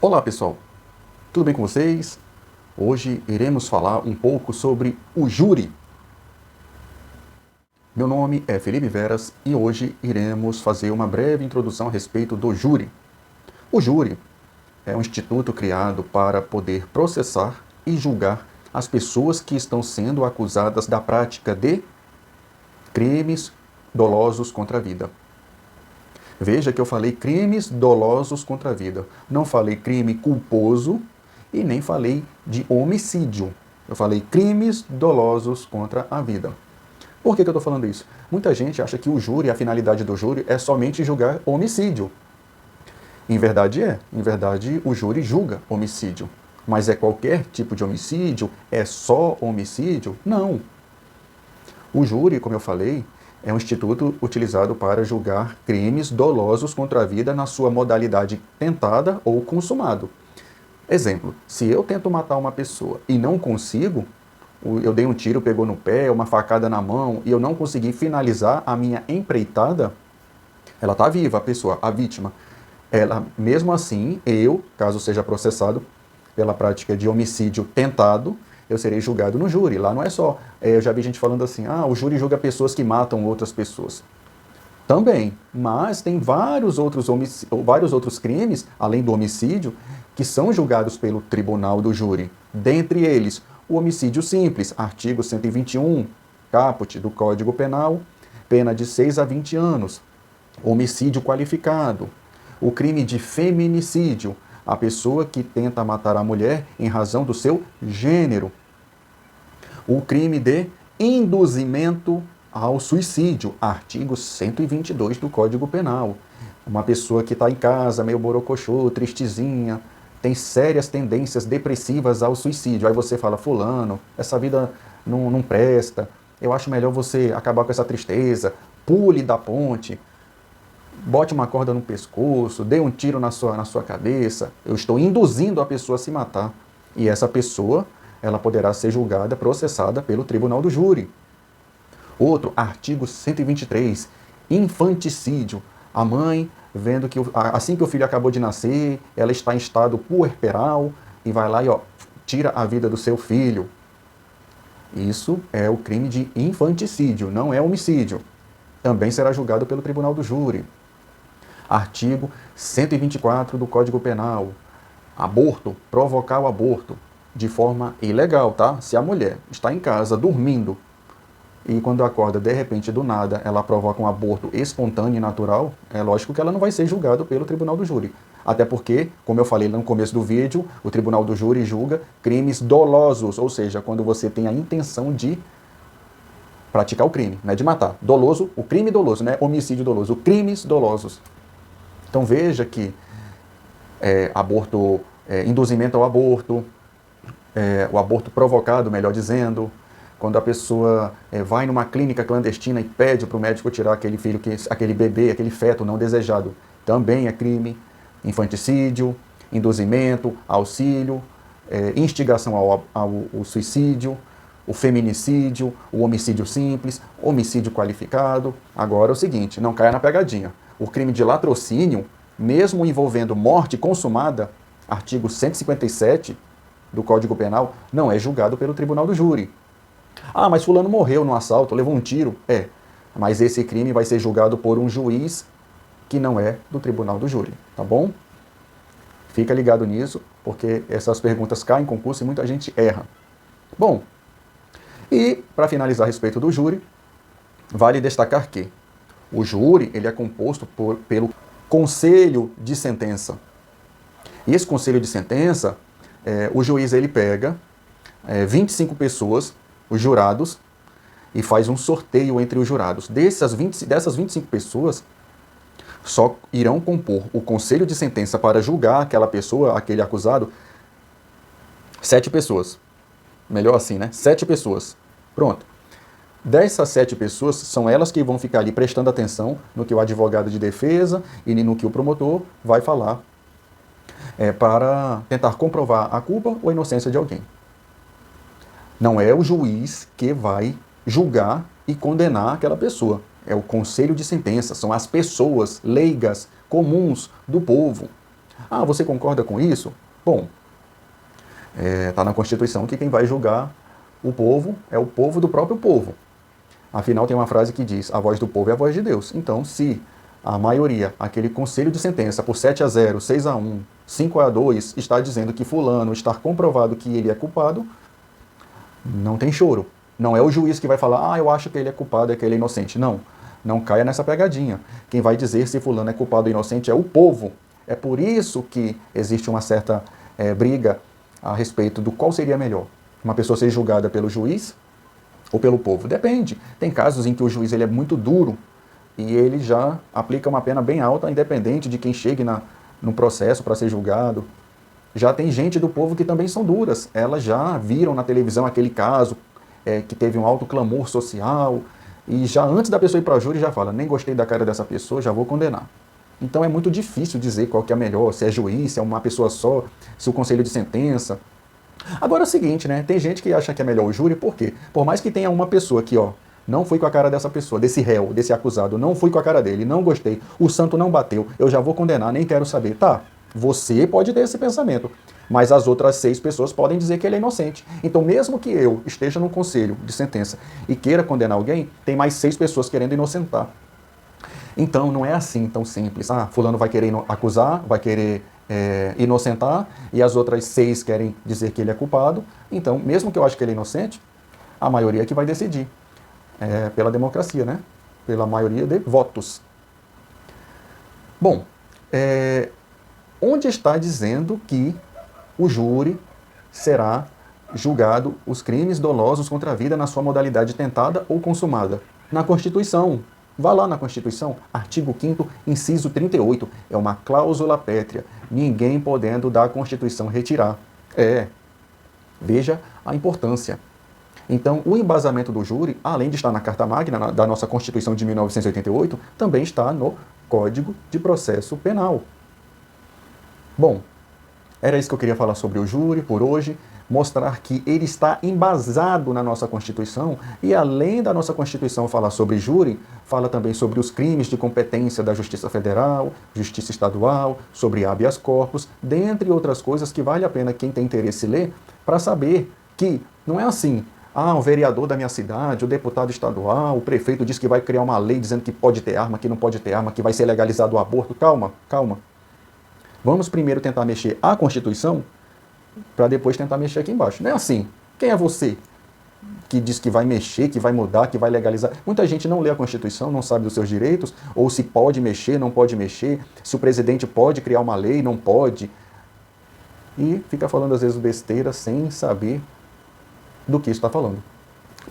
Olá pessoal, tudo bem com vocês? Hoje iremos falar um pouco sobre o júri. Meu nome é Felipe Veras e hoje iremos fazer uma breve introdução a respeito do júri. O júri é um instituto criado para poder processar e julgar as pessoas que estão sendo acusadas da prática de crimes dolosos contra a vida. Veja que eu falei crimes dolosos contra a vida. Não falei crime culposo e nem falei de homicídio. Eu falei crimes dolosos contra a vida. Por que eu estou falando isso? Muita gente acha que o júri, a finalidade do júri é somente julgar homicídio. Em verdade é. Em verdade, o júri julga homicídio. Mas é qualquer tipo de homicídio? É só homicídio? Não. O júri, como eu falei, é um instituto utilizado para julgar crimes dolosos contra a vida na sua modalidade tentada ou consumado. Exemplo, se eu tento matar uma pessoa e não consigo, eu dei um tiro, pegou no pé, uma facada na mão e eu não consegui finalizar a minha empreitada, ela está viva, a pessoa, a vítima. Ela, mesmo assim, eu, caso seja processado pela prática de homicídio tentado, eu serei julgado no júri. Lá não é só, eu já vi gente falando assim, o júri julga pessoas que matam outras pessoas. Também, mas tem vários outros crimes, além do homicídio, que são julgados pelo tribunal do júri. Dentre eles, o homicídio simples, artigo 121, caput do Código Penal, pena de 6 a 20 anos. Homicídio qualificado. O crime de feminicídio, a pessoa que tenta matar a mulher em razão do seu gênero. O crime de induzimento ao suicídio, artigo 122 do Código Penal. Uma pessoa que está em casa, meio borocochô, tristezinha, tem sérias tendências depressivas ao suicídio. Aí você fala, fulano, essa vida não presta, eu acho melhor você acabar com essa tristeza, pule da ponte, bote uma corda no pescoço, dê um tiro na sua cabeça. Eu estou induzindo a pessoa a se matar. E essa pessoa, ela poderá ser julgada, processada pelo tribunal do júri. Outro, artigo 123, infanticídio. A mãe, vendo que assim que o filho acabou de nascer, ela está em estado puerperal e vai lá e tira a vida do seu filho. Isso é o crime de infanticídio, não é homicídio. Também será julgado pelo tribunal do júri. Artigo 124 do Código Penal. Aborto, provocar o aborto de forma ilegal, tá? Se a mulher está em casa dormindo e quando acorda, de repente, do nada, ela provoca um aborto espontâneo e natural, é lógico que ela não vai ser julgada pelo tribunal do júri. Até porque, como eu falei no começo do vídeo, o tribunal do júri julga crimes dolosos, ou seja, quando você tem a intenção de praticar o crime, né, de matar. Doloso, o crime doloso, né, homicídio doloso, crimes dolosos. Então veja que induzimento ao aborto, o aborto provocado, melhor dizendo, quando a pessoa vai numa clínica clandestina e pede para o médico tirar aquele filho, aquele bebê, aquele feto não desejado, também é crime. Infanticídio, induzimento, auxílio, instigação ao suicídio, o feminicídio, o homicídio simples, homicídio qualificado. Agora é o seguinte, não caia na pegadinha. O crime de latrocínio, mesmo envolvendo morte consumada, artigo 157 do Código Penal, não é julgado pelo tribunal do júri. Mas fulano morreu no assalto, levou um tiro. Mas esse crime vai ser julgado por um juiz que não é do tribunal do júri, tá bom? Fica ligado nisso, porque essas perguntas caem em concurso e muita gente erra. Bom, e para finalizar a respeito do júri, vale destacar que o júri ele é composto pelo conselho de sentença. E esse conselho de sentença, o juiz ele pega 25 pessoas, os jurados, e faz um sorteio entre os jurados. Dessas 25 pessoas, só irão compor o conselho de sentença para julgar aquela pessoa, aquele acusado, 7 pessoas. Melhor assim, né? 7 pessoas. Pronto. Dessas 7 pessoas, são elas que vão ficar ali prestando atenção no que o advogado de defesa e no que o promotor vai falar para tentar comprovar a culpa ou a inocência de alguém. Não é o juiz que vai julgar e condenar aquela pessoa. É o conselho de sentença, são as pessoas leigas, comuns do povo. Ah, você concorda com isso? Bom, está na Constituição que quem vai julgar o povo é o povo do próprio povo. Afinal, tem uma frase que diz, a voz do povo é a voz de Deus. Então, se a maioria, aquele conselho de sentença por 7-0, 6-1, 5-2, está dizendo que fulano está comprovado que ele é culpado, não tem choro. Não é o juiz que vai falar, eu acho que ele é culpado, que ele é inocente. Não, não caia nessa pegadinha. Quem vai dizer se fulano é culpado ou inocente é o povo. É por isso que existe uma certa briga a respeito do qual seria melhor. Uma pessoa ser julgada pelo juiz ou pelo povo. Depende. Tem casos em que o juiz ele é muito duro e ele já aplica uma pena bem alta, independente de quem chegue no processo para ser julgado. Já tem gente do povo que também são duras. Elas já viram na televisão aquele caso que teve um alto clamor social e já antes da pessoa ir para o júri já fala, nem gostei da cara dessa pessoa, já vou condenar. Então é muito difícil dizer qual que é melhor, se é juiz, se é uma pessoa só, se o conselho de sentença. Agora é o seguinte, né? Tem gente que acha que é melhor o júri, por quê? Por mais que tenha uma pessoa que, não fui com a cara dessa pessoa, desse réu, desse acusado, não fui com a cara dele, não gostei, o santo não bateu, eu já vou condenar, nem quero saber. Tá, você pode ter esse pensamento, mas as outras 6 pessoas podem dizer que ele é inocente. Então, mesmo que eu esteja no conselho de sentença e queira condenar alguém, tem mais 6 pessoas querendo inocentar. Então, não é assim tão simples. Fulano vai querer acusar, vai querer inocentar, e as outras 6 querem dizer que ele é culpado. Então, mesmo que eu ache que ele é inocente, a maioria é que vai decidir. Pela democracia, né? Pela maioria de votos. Bom, onde está dizendo que o júri será julgado os crimes dolosos contra a vida na sua modalidade tentada ou consumada? Na Constituição. Vá lá na Constituição, artigo 5º, inciso 38. É uma cláusula pétrea. Ninguém podendo da Constituição retirar. Veja a importância. Então, o embasamento do júri, além de estar na Carta Magna da nossa Constituição de 1988, também está no Código de Processo Penal. Bom, era isso que eu queria falar sobre o júri por hoje. Mostrar que ele está embasado na nossa Constituição e, além da nossa Constituição falar sobre júri, fala também sobre os crimes de competência da Justiça Federal, Justiça Estadual, sobre habeas corpus, dentre outras coisas que vale a pena quem tem interesse ler para saber que não é assim. O vereador da minha cidade, o deputado estadual, o prefeito diz que vai criar uma lei dizendo que pode ter arma, que não pode ter arma, que vai ser legalizado o aborto. Calma, calma. Vamos primeiro tentar mexer a Constituição para depois tentar mexer aqui embaixo. Não é assim. Quem é você que diz que vai mexer, que vai mudar, que vai legalizar? Muita gente não lê a Constituição, não sabe dos seus direitos, ou se pode mexer, não pode mexer, se o presidente pode criar uma lei, não pode. E fica falando às vezes besteira sem saber do que está falando.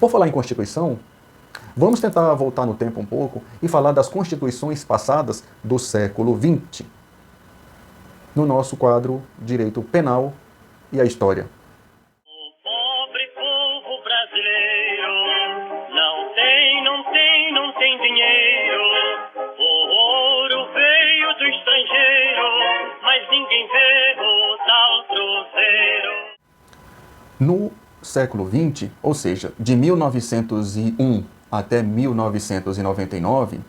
Por falar em Constituição, vamos tentar voltar no tempo um pouco e falar das constituições passadas do século XX, no nosso quadro Direito Penal e a História. O pobre povo brasileiro não tem dinheiro. O ouro veio do estrangeiro, mas ninguém vê o tal cruzeiro. No século XX, ou seja, de 1901 até 1999,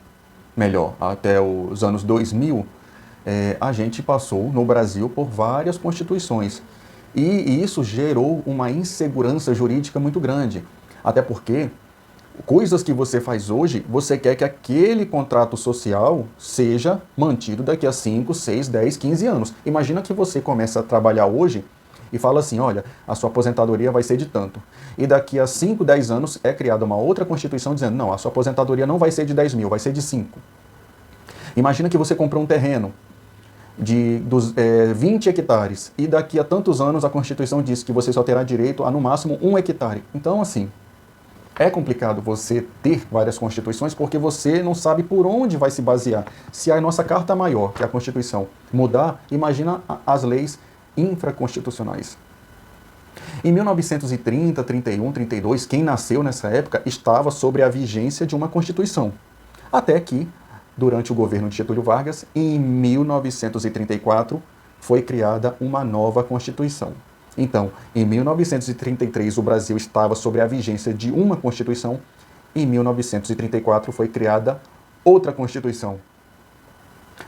melhor, até os anos 2000, a gente passou no Brasil por várias constituições. E isso gerou uma insegurança jurídica muito grande. Até porque coisas que você faz hoje, você quer que aquele contrato social seja mantido daqui a 5, 6, 10, 15 anos. Imagina que você começa a trabalhar hoje e fala assim, olha, a sua aposentadoria vai ser de tanto. E daqui a 5, 10 anos é criada uma outra Constituição dizendo, não, a sua aposentadoria não vai ser de 10 mil, vai ser de 5. Imagina que você comprou um terreno de 20 hectares e daqui a tantos anos a Constituição diz que você só terá direito a no máximo 1 hectare. Então, assim, é complicado você ter várias constituições porque você não sabe por onde vai se basear. Se a nossa Carta Maior, que é a Constituição, mudar, imagina as leis infraconstitucionais. Em 1930, 31, 32, quem nasceu nessa época estava sobre a vigência de uma Constituição. Até que, durante o governo de Getúlio Vargas, em 1934, foi criada uma nova Constituição. Então, em 1933, o Brasil estava sobre a vigência de uma Constituição. Em 1934, foi criada outra Constituição.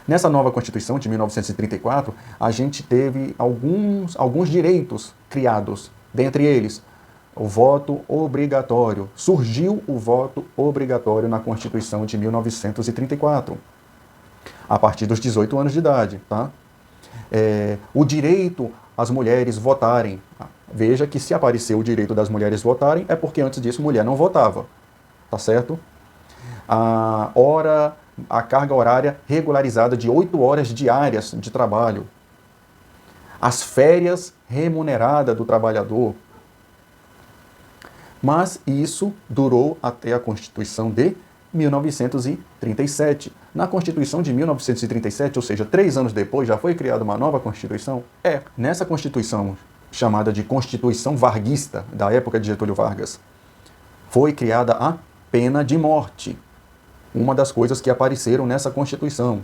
Nessa nova Constituição de 1934, a gente teve alguns direitos criados, dentre eles o voto obrigatório. Surgiu o voto obrigatório na Constituição de 1934, a partir dos 18 anos de idade. Tá? O direito às mulheres votarem. Veja que se apareceu o direito das mulheres votarem, é porque antes disso mulher não votava. Tá certo? A carga horária regularizada de 8 horas diárias de trabalho. As férias remuneradas do trabalhador. Mas isso durou até a Constituição de 1937. Na Constituição de 1937, ou seja, 3 anos depois, já foi criada uma nova Constituição? Nessa Constituição, chamada de Constituição Varguista, da época de Getúlio Vargas, foi criada a pena de morte. Uma das coisas que apareceram nessa Constituição.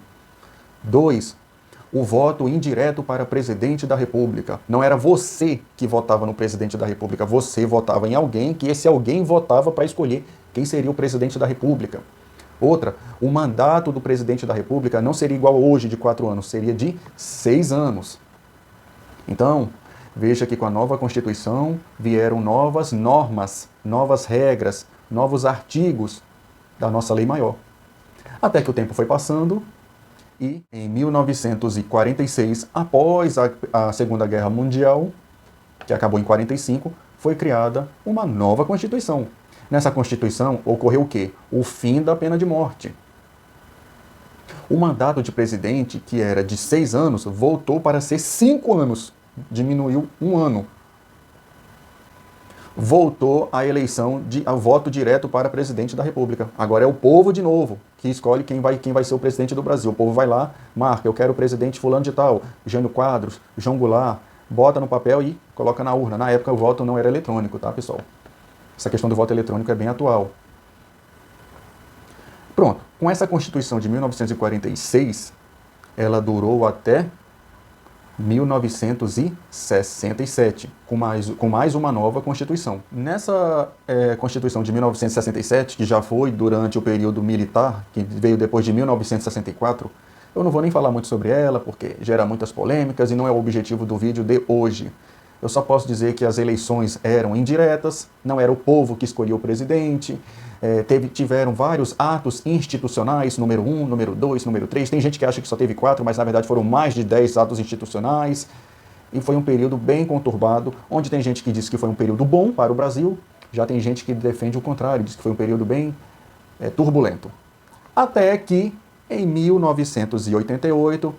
2. O voto indireto para presidente da República. Não era você que votava no presidente da República, você votava em alguém, que esse alguém votava para escolher quem seria o presidente da República. Outra, o mandato do presidente da República não seria igual hoje de 4 anos, seria de 6 anos. Então, veja que com a nova Constituição vieram novas normas, novas regras, novos artigos da nossa lei maior. Até que o tempo foi passando e em 1946, após a Segunda Guerra Mundial, que acabou em 45, foi criada uma nova Constituição. Nessa Constituição ocorreu o quê? O fim da pena de morte. O mandato de presidente, que era de 6 anos, voltou para ser 5 anos. Diminuiu 1 ano. Voltou a eleição ao voto direto para presidente da República. Agora é o povo de novo que escolhe quem vai ser o presidente do Brasil. O povo vai lá, marca, eu quero o presidente fulano de tal, Jânio Quadros, João Goulart, bota no papel e coloca na urna. Na época o voto não era eletrônico, tá, pessoal? Essa questão do voto eletrônico é bem atual. Pronto, com essa Constituição de 1946, ela durou até 1967, com mais uma nova Constituição. Nessa Constituição de 1967, que já foi durante o período militar, que veio depois de 1964, eu não vou nem falar muito sobre ela, porque gera muitas polêmicas e não é o objetivo do vídeo de hoje. Eu só posso dizer que as eleições eram indiretas, não era o povo que escolhia o presidente, tiveram vários atos institucionais, número 1, número 2, número 3. Tem gente que acha que só teve 4, mas na verdade foram mais de 10 atos institucionais. E foi um período bem conturbado, onde tem gente que diz que foi um período bom para o Brasil, já tem gente que defende o contrário, diz que foi um período bem turbulento. Até que, em 1988,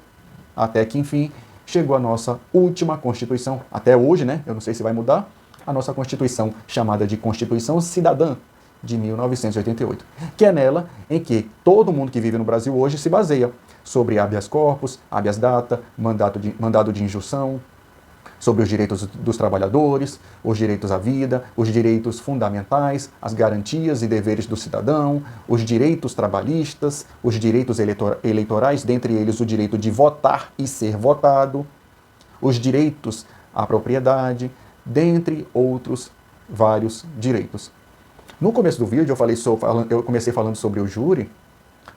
até que enfim, chegou a nossa última Constituição, até hoje, né? Eu não sei se vai mudar, a nossa Constituição, chamada de Constituição Cidadã, de 1988, que é nela em que todo mundo que vive no Brasil hoje se baseia sobre habeas corpus, habeas data, mandado de injunção, sobre os direitos dos trabalhadores, os direitos à vida, os direitos fundamentais, as garantias e deveres do cidadão, os direitos trabalhistas, os direitos eleitorais, dentre eles o direito de votar e ser votado, os direitos à propriedade, dentre outros vários direitos. No começo do vídeo eu comecei falando sobre o júri,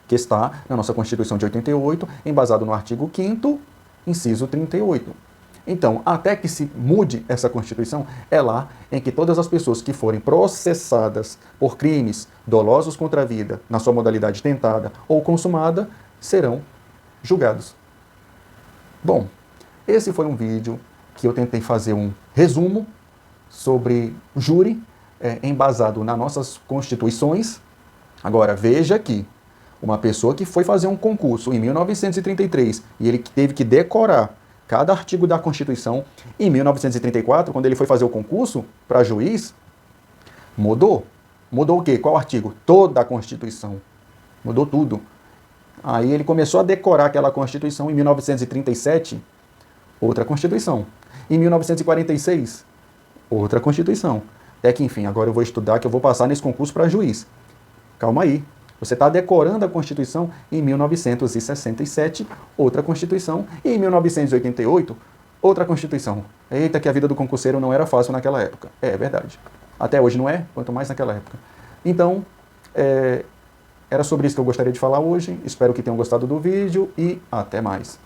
que está na nossa Constituição de 88, embasado no artigo 5º, inciso 38. Então, até que se mude essa Constituição, é lá em que todas as pessoas que forem processadas por crimes dolosos contra a vida, na sua modalidade tentada ou consumada, serão julgados. Bom, esse foi um vídeo que eu tentei fazer um resumo sobre o júri, embasado nas nossas constituições. Agora, veja que uma pessoa que foi fazer um concurso em 1933 e ele teve que decorar cada artigo da Constituição, em 1934, quando ele foi fazer o concurso para juiz, mudou. Mudou o quê? Qual artigo? Toda a Constituição. Mudou tudo. Aí ele começou a decorar aquela Constituição em 1937, outra Constituição. Em 1946, outra Constituição. Até que, enfim, agora eu vou estudar, que eu vou passar nesse concurso para juiz. Calma aí. Você está decorando a Constituição em 1967, outra Constituição, e em 1988, outra Constituição. Eita, que a vida do concurseiro não era fácil naquela época. É verdade. Até hoje não é, quanto mais naquela época. Então, Era sobre isso que eu gostaria de falar hoje. Espero que tenham gostado do vídeo e até mais.